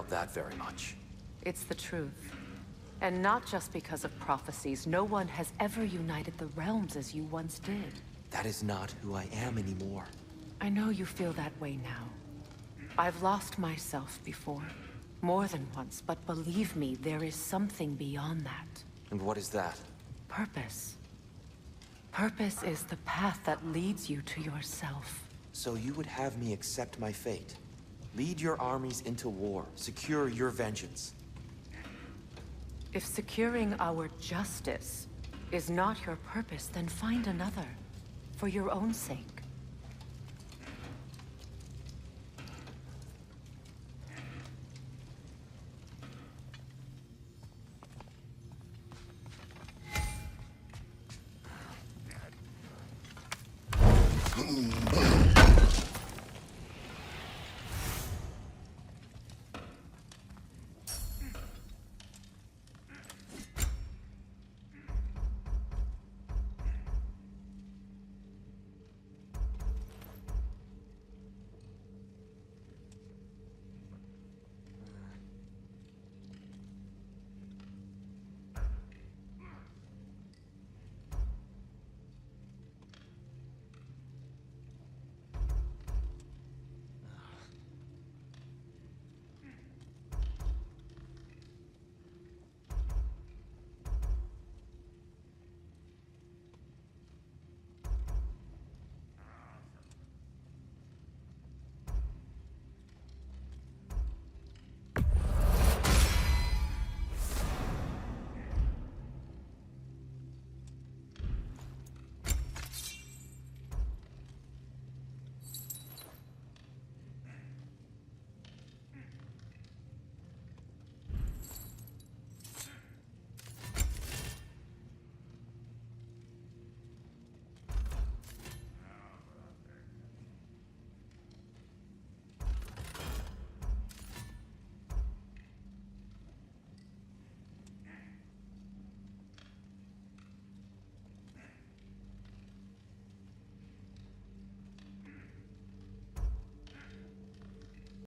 doubt that very much. It's the truth. And not just because of prophecies. No one has ever united the realms as you once did. That is not who I am anymore. I know you feel that way now. I've lost myself before. More than once, but believe me, there is something beyond that. And what is that? Purpose. Purpose is the path that leads you to yourself. So you would have me accept my fate? Lead your armies into war, secure your vengeance. If securing our justice is not your purpose, then find another. For your own sake.